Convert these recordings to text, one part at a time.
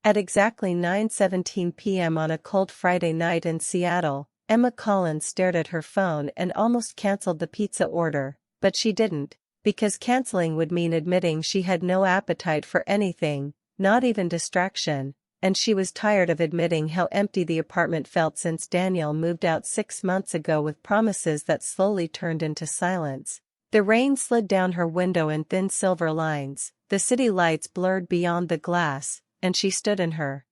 At exactly 9:17 p.m. on a cold Friday night in Seattle, Emma Collins stared at her phone and almost canceled the pizza order, but she didn't, because canceling would mean admitting she had no appetite for anything, not even distraction, and she was tired of admitting how empty the apartment felt since Daniel moved out 6 months ago with promises that slowly turned into silence. The rain slid down her window in thin silver lines, the city lights blurred beyond the glass, and she stood in her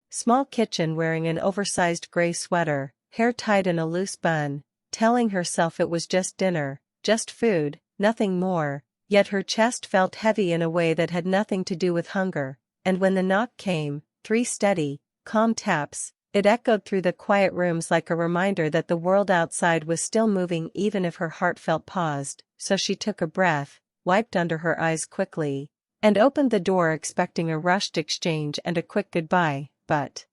small kitchen wearing an oversized gray sweater, hair tied in a loose bun, telling herself it was just dinner, just food, nothing more, yet her chest felt heavy in a way that had nothing to do with hunger, and when the knock came, 3 steady, calm taps, it echoed through the quiet rooms like a reminder that the world outside was still moving even if her heart felt paused, so she took a breath, wiped under her eyes quickly, and opened the door expecting a rushed exchange and a quick goodbye, but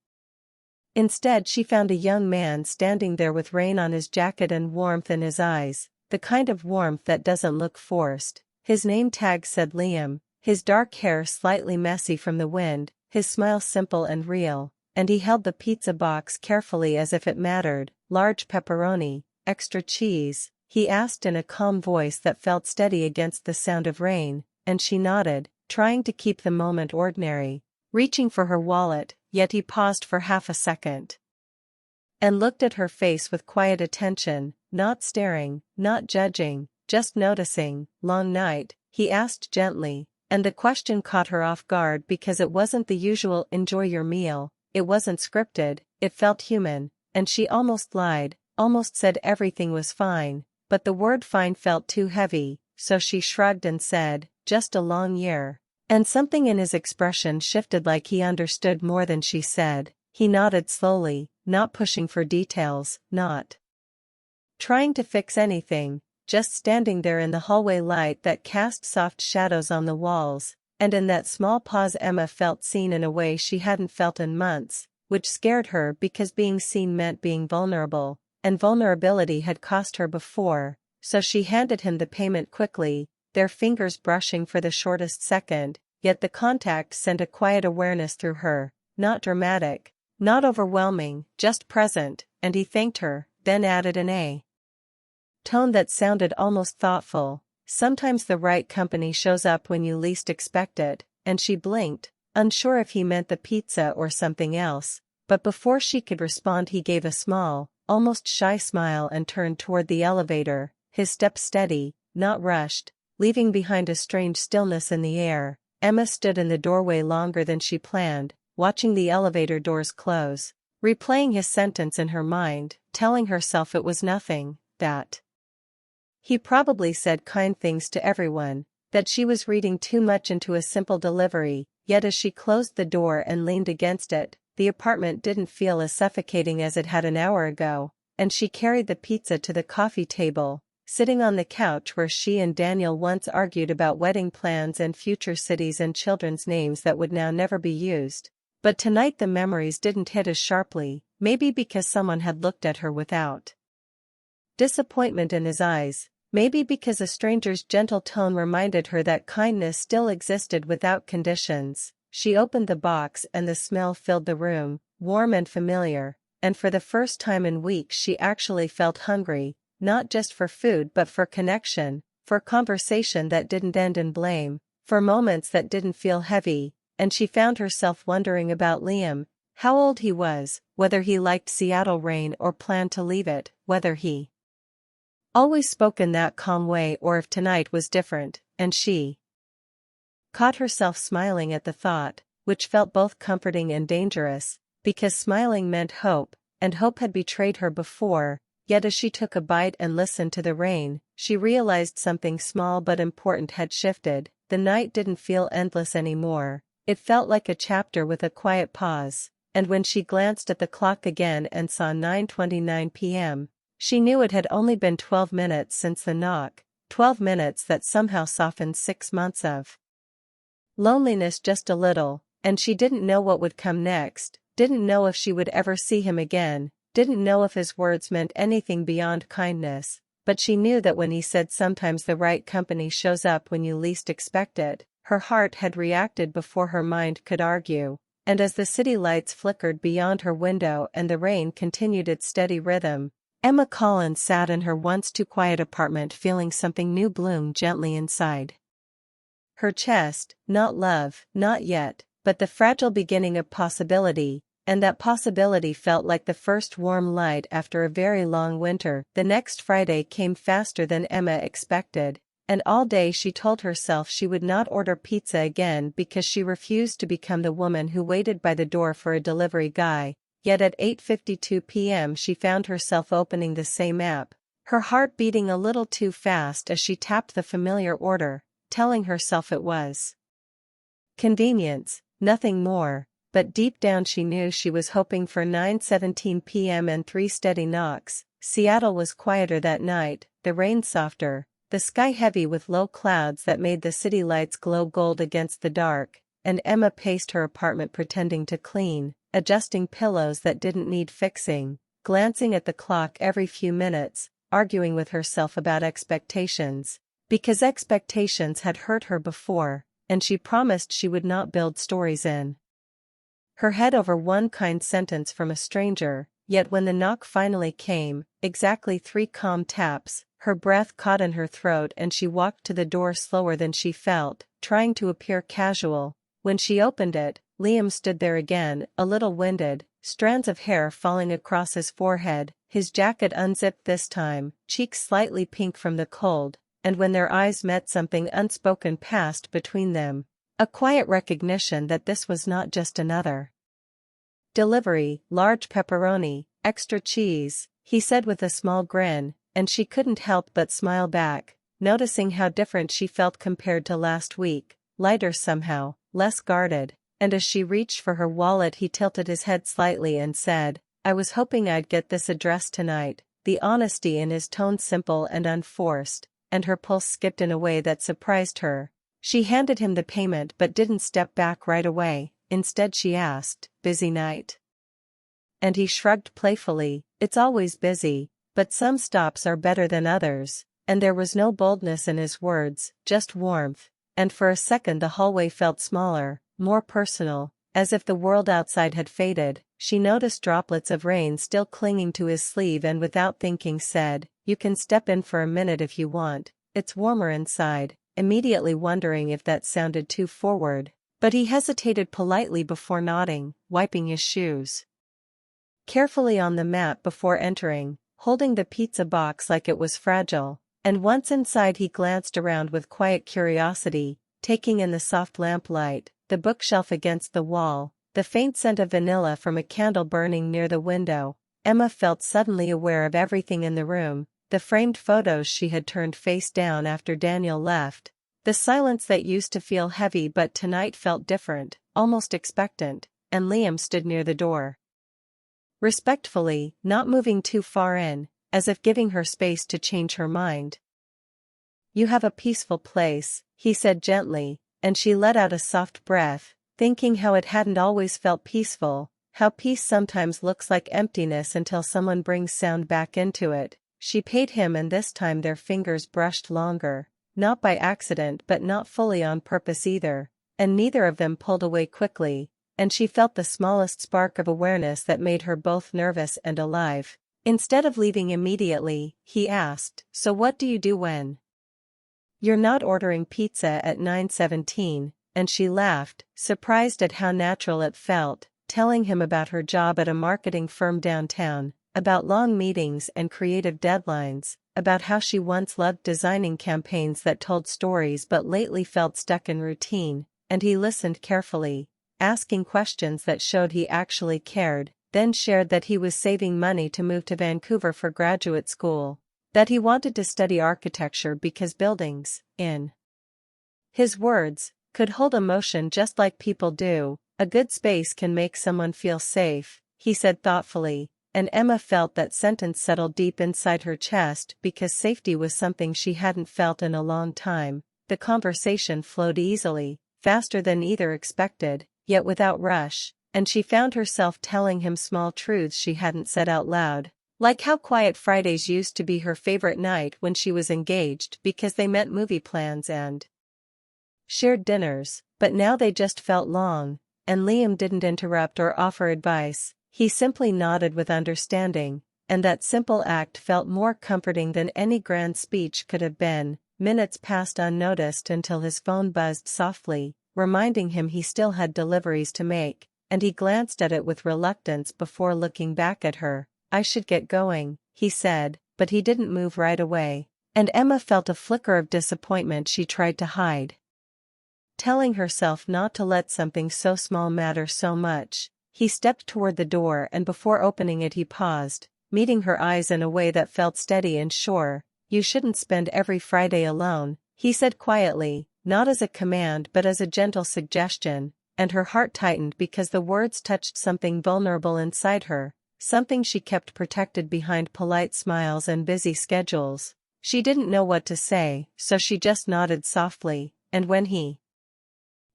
instead she found a young man standing there with rain on his jacket and warmth in his eyes, the kind of warmth that doesn't look forced. His name tag said Liam, his dark hair slightly messy from the wind, his smile simple and real, and he held the pizza box carefully as if it mattered. Large pepperoni, extra cheese, he asked in a calm voice that felt steady against the sound of rain, and she nodded, trying to keep the moment ordinary, reaching for her wallet, yet he paused for half a second and looked at her face with quiet attention, not staring, not judging, just noticing. Long night, he asked gently, and the question caught her off guard because it wasn't the usual enjoy your meal, it wasn't scripted, it felt human, and she almost lied, almost said everything was fine, but the word fine felt too heavy, so she shrugged and said, just a long year. And something in his expression shifted like he understood more than she said. He nodded slowly, not pushing for details, not trying to fix anything, just standing there in the hallway light that cast soft shadows on the walls, and in that small pause Emma felt seen in a way she hadn't felt in months, which scared her because being seen meant being vulnerable, and vulnerability had cost her before, so she handed him the payment quickly, their fingers brushing for the shortest second, yet the contact sent a quiet awareness through her, not dramatic, not overwhelming, just present, and he thanked her, then added an A tone that sounded almost thoughtful. Sometimes the right company shows up when you least expect it, and she blinked, unsure if he meant the pizza or something else, but before she could respond he gave a small, almost shy smile and turned toward the elevator, his steps steady, not rushed, leaving behind a strange stillness in the air. Emma stood in the doorway longer than she planned, watching the elevator doors close, replaying his sentence in her mind, telling herself it was nothing, that he probably said kind things to everyone, that she was reading too much into a simple delivery, yet as she closed the door and leaned against it, the apartment didn't feel as suffocating as it had an hour ago, and she carried the pizza to the coffee table, sitting on the couch where she and Daniel once argued about wedding plans and future cities and children's names that would now never be used. But tonight the memories didn't hit as sharply, maybe because someone had looked at her without disappointment in his eyes, maybe because a stranger's gentle tone reminded her that kindness still existed without conditions. She opened the box and the smell filled the room, warm and familiar, and for the first time in weeks she actually felt hungry, not just for food but for connection, for conversation that didn't end in blame, for moments that didn't feel heavy, and she found herself wondering about Liam, how old he was, whether he liked Seattle rain or planned to leave it, whether he always spoke in that calm way or if tonight was different, and she caught herself smiling at the thought, which felt both comforting and dangerous, because smiling meant hope, and hope had betrayed her before, yet as she took a bite and listened to the rain, she realized something small but important had shifted. The night didn't feel endless anymore, it felt like a chapter with a quiet pause, and when she glanced at the clock again and saw 9:29 p.m., she knew it had only been 12 minutes since the knock, 12 minutes that somehow softened 6 months of loneliness just a little, and she didn't know what would come next, didn't know if she would ever see him again, didn't know if his words meant anything beyond kindness, but she knew that when he said sometimes the right company shows up when you least expect it, her heart had reacted before her mind could argue. and as the city lights flickered beyond her window and the rain continued its steady rhythm, Emma Collins sat in her once too quiet apartment feeling something new bloom gently inside her chest, not love, not yet, but the fragile beginning of possibility, and that possibility felt like the first warm light after a very long winter. The next Friday came faster than Emma expected, and all day she told herself she would not order pizza again because she refused to become the woman who waited by the door for a delivery guy. Yet at 8:52 p.m. she found herself opening the same app, her heart beating a little too fast as she tapped the familiar order, telling herself it was convenience, nothing more, but deep down she knew she was hoping for 9:17 p.m. and 3 steady knocks. Seattle was quieter that night, the rain softer, the sky heavy with low clouds that made the city lights glow gold against the dark, and Emma paced her apartment pretending to clean, adjusting pillows that didn't need fixing, glancing at the clock every few minutes, arguing with herself about expectations, because expectations had hurt her before, and she promised she would not build stories in her head over one kind sentence from a stranger. Yet when the knock finally came, exactly 3 calm taps, her breath caught in her throat and she walked to the door slower than she felt, trying to appear casual. When she opened it, Liam stood there again, a little winded, strands of hair falling across his forehead, his jacket unzipped this time, cheeks slightly pink from the cold, and when their eyes met something unspoken passed between them, a quiet recognition that this was not just another delivery. Large pepperoni, extra cheese, he said with a small grin, and she couldn't help but smile back, noticing how different she felt compared to last week, lighter somehow, less guarded, and as she reached for her wallet he tilted his head slightly and said, "I was hoping I'd get this address tonight," the honesty in his tone simple and unforced, and her pulse skipped in a way that surprised her. She handed him the payment but didn't step back right away. Instead she asked, "Busy night?" And he shrugged playfully, "It's always busy, but some stops are better than others," and there was no boldness in his words, just warmth, and for a second the hallway felt smaller, more personal, as if the world outside had faded. She noticed droplets of rain still clinging to his sleeve and without thinking said, "You can step in for a minute if you want, it's warmer inside," immediately wondering if that sounded too forward. But he hesitated politely before nodding, wiping his shoes carefully on the mat before entering, holding the pizza box like it was fragile, and once inside he glanced around with quiet curiosity, taking in the soft lamplight, the bookshelf against the wall, the faint scent of vanilla from a candle burning near the window. Emma felt suddenly aware of everything in the room, the framed photos she had turned face down after Daniel left, the silence that used to feel heavy but tonight felt different, almost expectant, and Liam stood near the door, respectfully, not moving too far in, as if giving her space to change her mind. "You have a peaceful place," he said gently, and she let out a soft breath, thinking how it hadn't always felt peaceful, how peace sometimes looks like emptiness until someone brings sound back into it. She paid him and this time their fingers brushed longer, not by accident but not fully on purpose either, and neither of them pulled away quickly, and she felt the smallest spark of awareness that made her both nervous and alive. Instead of leaving immediately, he asked, "So what do you do when you're not ordering pizza at 9:17, and she laughed, surprised at how natural it felt, telling him about her job at a marketing firm downtown, about long meetings and creative deadlines, about how she once loved designing campaigns that told stories but lately felt stuck in routine, and he listened carefully, asking questions that showed he actually cared, then shared that he was saving money to move to Vancouver for graduate school, that he wanted to study architecture because buildings, in his words, could hold emotion just like people do. "A good space can make someone feel safe," he said thoughtfully, and Emma felt that sentence settle deep inside her chest because safety was something she hadn't felt in a long time. The conversation flowed easily, faster than either expected, yet without rush, and she found herself telling him small truths she hadn't said out loud, like how quiet Fridays used to be her favorite night when she was engaged because they meant movie plans and shared dinners, but now they just felt long, and Liam didn't interrupt or offer advice. He simply nodded with understanding, and that simple act felt more comforting than any grand speech could have been. Minutes passed unnoticed until his phone buzzed softly, reminding him he still had deliveries to make, and he glanced at it with reluctance before looking back at her. "I should get going," he said, but he didn't move right away, and Emma felt a flicker of disappointment she tried to hide. Telling herself not to let something so small matter so much, he stepped toward the door, and before opening it he paused, meeting her eyes in a way that felt steady and sure. "You shouldn't spend every Friday alone," he said quietly, not as a command but as a gentle suggestion, and her heart tightened because the words touched something vulnerable inside her, something she kept protected behind polite smiles and busy schedules. She didn't know what to say, so she just nodded softly, and when he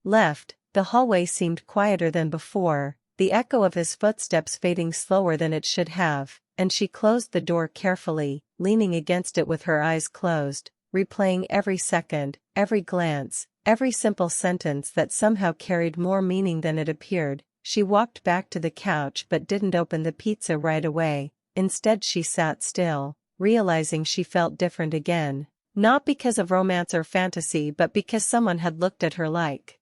left, the hallway seemed quieter than before, the echo of his footsteps fading slower than it should have, and she closed the door carefully, leaning against it with her eyes closed, replaying every second, every glance, every simple sentence that somehow carried more meaning than it appeared. She walked back to the couch but didn't open the pizza right away. Instead she sat still, realizing she felt different again, not because of romance or fantasy but because someone had looked at her like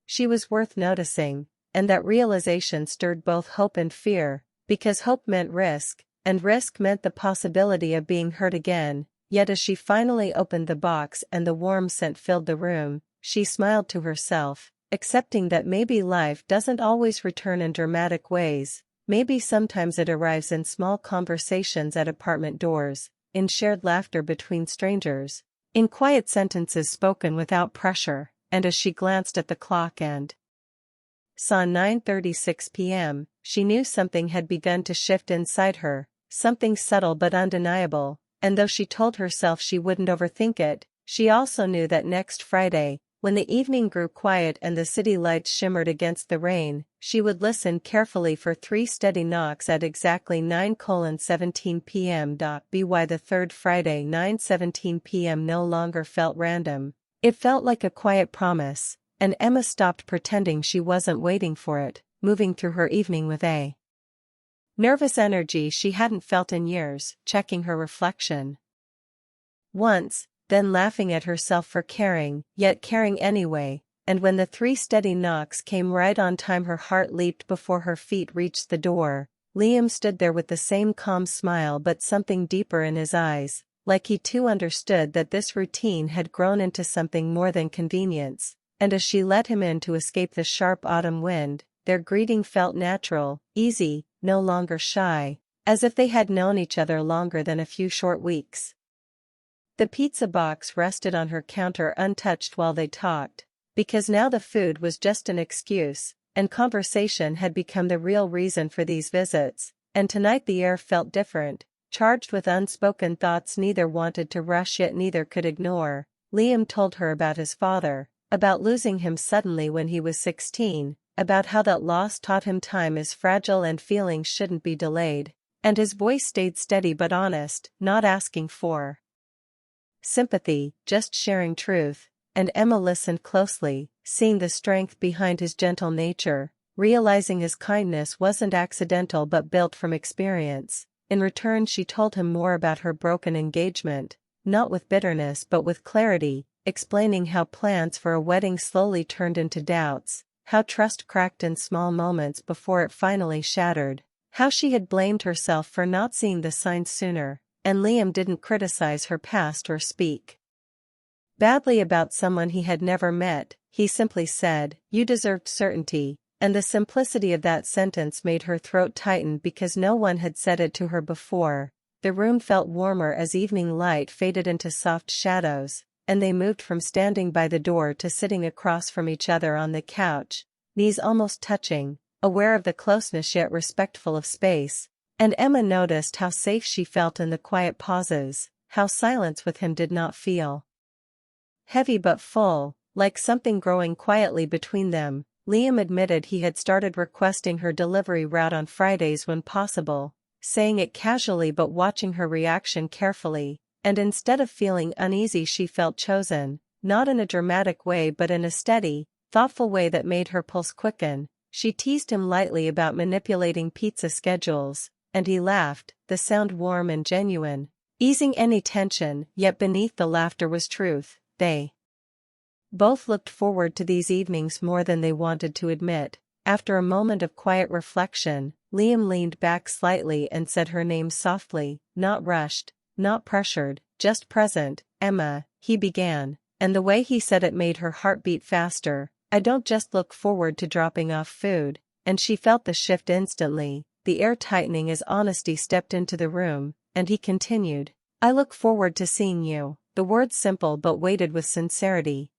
she was worth noticing, and that realization stirred both hope and fear, because hope meant risk, and risk meant the possibility of being hurt again. Yet as she finally opened the box and the warm scent filled the room, she smiled to herself, accepting that maybe life doesn't always return in dramatic ways. Maybe sometimes it arrives in small conversations at apartment doors, in shared laughter between strangers, in quiet sentences spoken without pressure. And as she glanced at the clock and saw 9:36 p.m., she knew something had begun to shift inside her, something subtle but undeniable, and though she told herself she wouldn't overthink it, she also knew that next Friday, when the evening grew quiet and the city lights shimmered against the rain, she would listen carefully for 3 steady knocks at exactly 9:17 p.m. Be why the third Friday 9:17 p.m. no longer felt random. It felt like a quiet promise, and Emma stopped pretending she wasn't waiting for it, moving through her evening with a nervous energy she hadn't felt in years, checking her reflection once, then laughing at herself for caring, yet caring anyway, and when the 3 steady knocks came right on time her heart leaped before her feet reached the door. Liam stood there with the same calm smile but something deeper in his eyes, like he too understood that this routine had grown into something more than convenience, and as she let him in to escape the sharp autumn wind, their greeting felt natural, easy, no longer shy, as if they had known each other longer than a few short weeks. The pizza box rested on her counter untouched while they talked, because now the food was just an excuse, and conversation had become the real reason for these visits, and tonight the air felt different, charged with unspoken thoughts neither wanted to rush yet neither could ignore. Liam told her about his father, about losing him suddenly when he was 16, about how that loss taught him time is fragile and feelings shouldn't be delayed, and his voice stayed steady but honest, not asking for sympathy, just sharing truth, and Emma listened closely, seeing the strength behind his gentle nature, realizing his kindness wasn't accidental but built from experience. In return she told him more about her broken engagement, not with bitterness but with clarity, explaining how plans for a wedding slowly turned into doubts, how trust cracked in small moments before it finally shattered, how she had blamed herself for not seeing the signs sooner, and Liam didn't criticize her past or speak badly about someone he had never met. He simply said, "You deserved certainty," and the simplicity of that sentence made her throat tighten because no one had said it to her before. The room felt warmer as evening light faded into soft shadows, and they moved from standing by the door to sitting across from each other on the couch, knees almost touching, aware of the closeness yet respectful of space, and Emma noticed how safe she felt in the quiet pauses, how silence with him did not feel heavy but full, like something growing quietly between them. Liam admitted he had started requesting her delivery route on Fridays when possible, saying it casually but watching her reaction carefully, and instead of feeling uneasy she felt chosen, not in a dramatic way but in a steady, thoughtful way that made her pulse quicken. She teased him lightly about manipulating pizza schedules, and he laughed, the sound warm and genuine, easing any tension, yet beneath the laughter was truth. They both looked forward to these evenings more than they wanted to admit. After a moment of quiet reflection, Liam leaned back slightly and said her name softly, not rushed, not pressured, just present. Emma, he began, and the way he said it made her heart beat faster. I don't just look forward to dropping off food, and she felt the shift instantly, the air tightening as honesty stepped into the room, and he continued, I look forward to seeing you. The words simple but weighted with sincerity.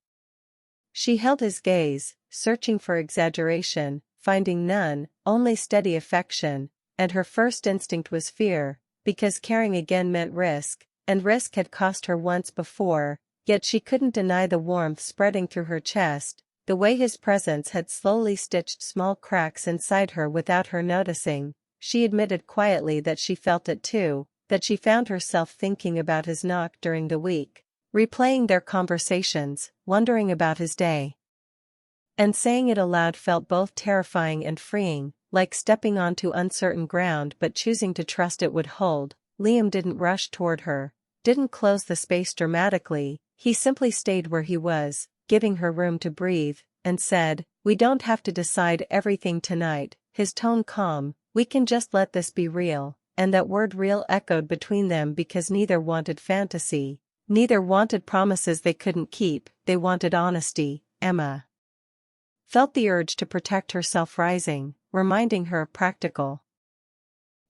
She held his gaze, searching for exaggeration, finding none, only steady affection, and her first instinct was fear, because caring again meant risk, and risk had cost her once before, yet she couldn't deny the warmth spreading through her chest, the way his presence had slowly stitched small cracks inside her without her noticing. She admitted quietly that she felt it too, that she found herself thinking about his knock during the week, replaying their conversations, wondering about his day. And saying it aloud felt both terrifying and freeing, like stepping onto uncertain ground but choosing to trust it would hold. Liam didn't rush toward her, didn't close the space dramatically, he simply stayed where he was, giving her room to breathe, and said, we don't have to decide everything tonight, his tone calm, we can just let this be real, and that word real echoed between them because neither wanted fantasy, neither wanted promises they couldn't keep, they wanted honesty. Emma felt the urge to protect herself rising, reminding her of practical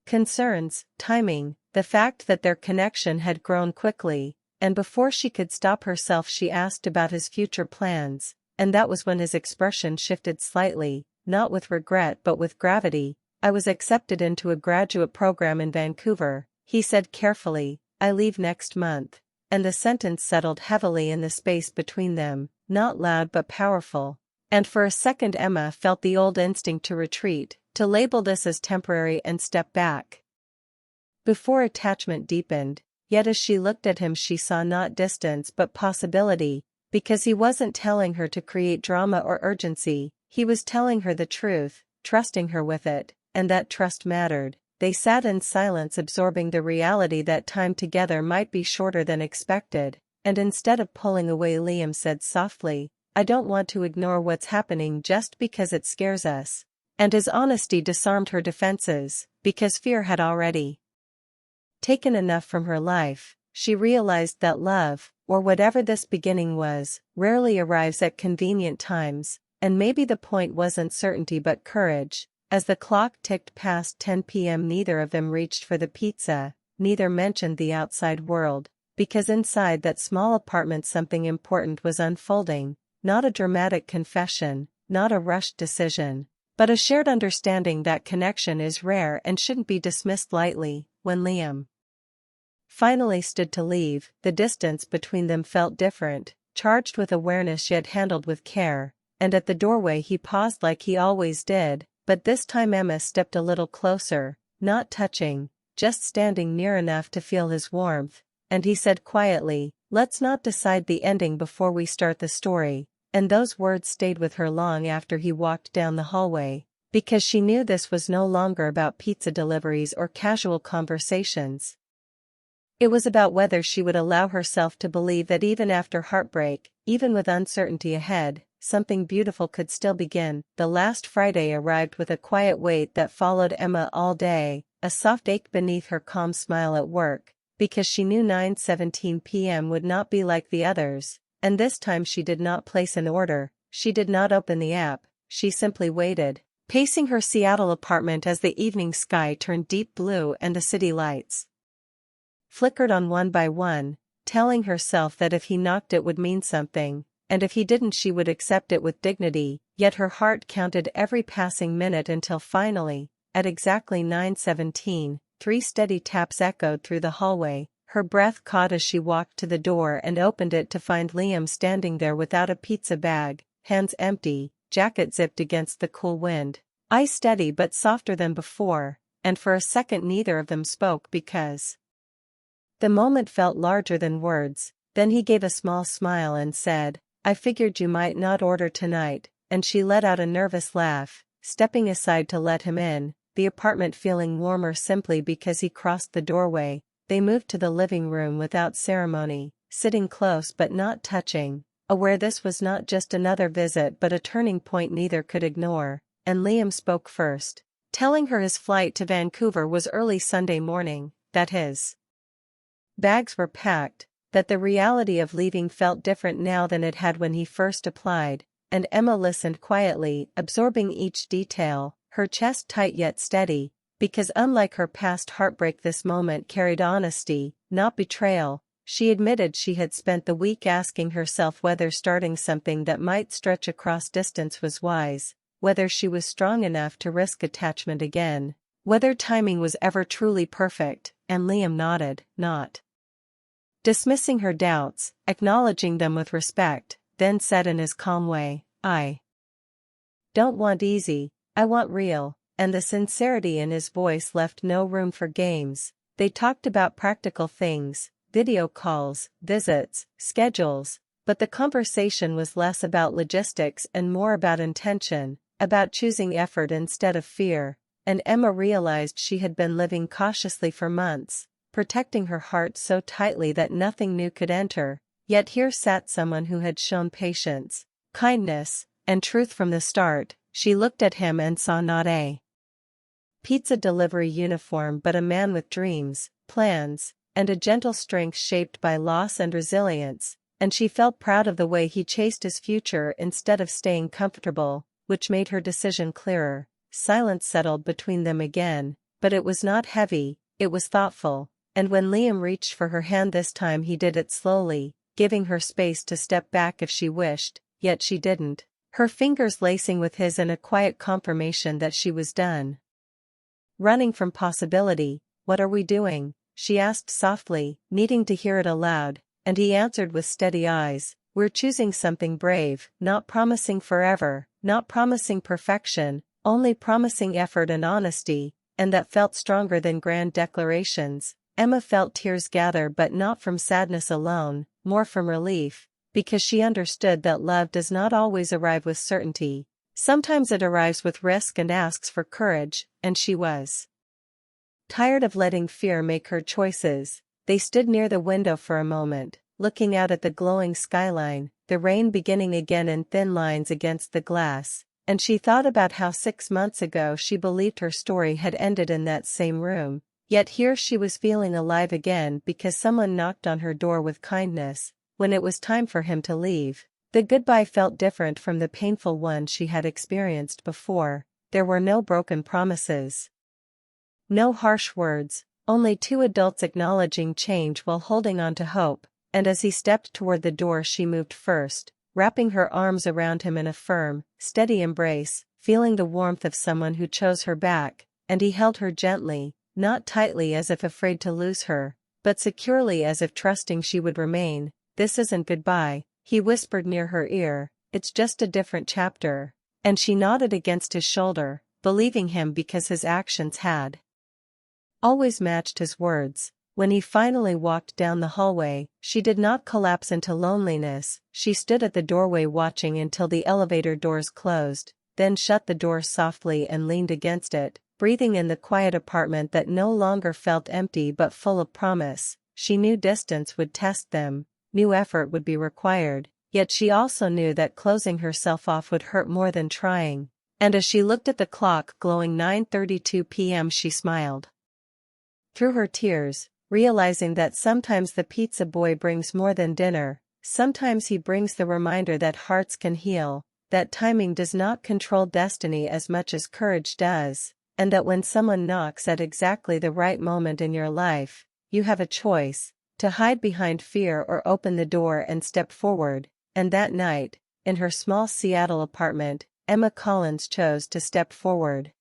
concerns, timing, the fact that their connection had grown quickly, and before she could stop herself she asked about his future plans, and that was when his expression shifted slightly, not with regret but with gravity. I was accepted into a graduate program in Vancouver, he said carefully, I leave next month, and the sentence settled heavily in the space between them, not loud but powerful. And for a second Emma felt the old instinct to retreat, to label this as temporary and step back. Before attachment deepened, yet as she looked at him she saw not distance but possibility, because he wasn't telling her to create drama or urgency, he was telling her the truth, trusting her with it, and that trust mattered. They sat in silence absorbing the reality that time together might be shorter than expected, and instead of pulling away Liam said softly, I don't want to ignore what's happening just because it scares us. And his honesty disarmed her defenses, because fear had already taken enough from her life. She realized that love, or whatever this beginning was, rarely arrives at convenient times, and maybe the point wasn't certainty but courage. As the clock ticked past 10 p.m. neither of them reached for the pizza, neither mentioned the outside world, because inside that small apartment something important was unfolding. Not a dramatic confession, not a rushed decision, but a shared understanding that connection is rare and shouldn't be dismissed lightly. When Liam finally stood to leave, the distance between them felt different, charged with awareness yet handled with care, and at the doorway he paused like he always did, but this time Emma stepped a little closer, not touching, just standing near enough to feel his warmth, and he said quietly, let's not decide the ending before we start the story, and those words stayed with her long after he walked down the hallway, because she knew this was no longer about pizza deliveries or casual conversations. It was about whether she would allow herself to believe that even after heartbreak, even with uncertainty ahead, something beautiful could still begin. The last Friday arrived with a quiet weight that followed Emma all day, a soft ache beneath her calm smile at work, because she knew 9:17 p.m. would not be like the others, and this time she did not place an order, she did not open the app, she simply waited, pacing her Seattle apartment as the evening sky turned deep blue and the city lights flickered on one by one, telling herself that if he knocked it would mean something, and if he didn't she would accept it with dignity, yet her heart counted every passing minute until finally, at exactly 9:17, 3 steady taps echoed through the hallway. Her breath caught as she walked to the door and opened it to find Liam standing there without a pizza bag, hands empty, jacket zipped against the cool wind, eyes steady but softer than before, and for a second neither of them spoke because the moment felt larger than words. Then he gave a small smile and said, I figured you might not order tonight," and she let out a nervous laugh, stepping aside to let him in, the apartment feeling warmer simply because he crossed the doorway. They moved to the living room without ceremony, sitting close but not touching, aware this was not just another visit but a turning point neither could ignore, and Liam spoke first, telling her his flight to Vancouver was early Sunday morning, that his bags were packed, that the reality of leaving felt different now than it had when he first applied, and Emma listened quietly, absorbing each detail, her chest tight yet steady, because unlike her past heartbreak this moment carried honesty, not betrayal. She admitted she had spent the week asking herself whether starting something that might stretch across distance was wise, whether she was strong enough to risk attachment again, whether timing was ever truly perfect, and Liam nodded, not dismissing her doubts, acknowledging them with respect, then said in his calm way, "I don't want easy, I want real," and the sincerity in his voice left no room for games. They talked about practical things, video calls, visits, schedules, but the conversation was less about logistics and more about intention, about choosing effort instead of fear, and Emma realized she had been living cautiously for months, protecting her heart so tightly that nothing new could enter, yet here sat someone who had shown patience, kindness, and truth from the start. She looked at him and saw not a pizza delivery uniform but a man with dreams, plans, and a gentle strength shaped by loss and resilience, and she felt proud of the way he chased his future instead of staying comfortable, which made her decision clearer. Silence settled between them again, but it was not heavy, it was thoughtful, and when Liam reached for her hand this time he did it slowly, giving her space to step back if she wished, yet she didn't, her fingers lacing with his in a quiet confirmation that she was done running from possibility. "What are we doing?" she asked softly, needing to hear it aloud, and he answered with steady eyes, "We're choosing something brave, not promising forever, not promising perfection, only promising effort and honesty," and that felt stronger than grand declarations. Emma felt tears gather, but not from sadness alone, more from relief, because she understood that love does not always arrive with certainty. Sometimes it arrives with risk and asks for courage, and she was tired of letting fear make her choices. They stood near the window for a moment, looking out at the glowing skyline, the rain beginning again in thin lines against the glass, and she thought about how 6 months ago she believed her story had ended in that same room, yet here she was feeling alive again because someone knocked on her door with kindness. When it was time for him to leave, the goodbye felt different from the painful one she had experienced before. There were no broken promises, no harsh words, only two adults acknowledging change while holding on to hope, and as he stepped toward the door she moved first, wrapping her arms around him in a firm, steady embrace, feeling the warmth of someone who chose her back, and he held her gently, not tightly as if afraid to lose her, but securely as if trusting she would remain. "This isn't goodbye," he whispered near her ear, "it's just a different chapter," and she nodded against his shoulder, believing him because his actions had always matched his words. When he finally walked down the hallway, she did not collapse into loneliness. She stood at the doorway watching until the elevator doors closed, then shut the door softly and leaned against it, breathing in the quiet apartment that no longer felt empty but full of promise. She knew distance would test them, new effort would be required, yet she also knew that closing herself off would hurt more than trying. And as she looked at the clock glowing 9:32 p.m. she smiled through her tears, realizing that sometimes the pizza boy brings more than dinner, sometimes he brings the reminder that hearts can heal, that timing does not control destiny as much as courage does, and that when someone knocks at exactly the right moment in your life, you have a choice, to hide behind fear or open the door and step forward. And that night, in her small Seattle apartment, Emma Collins chose to step forward.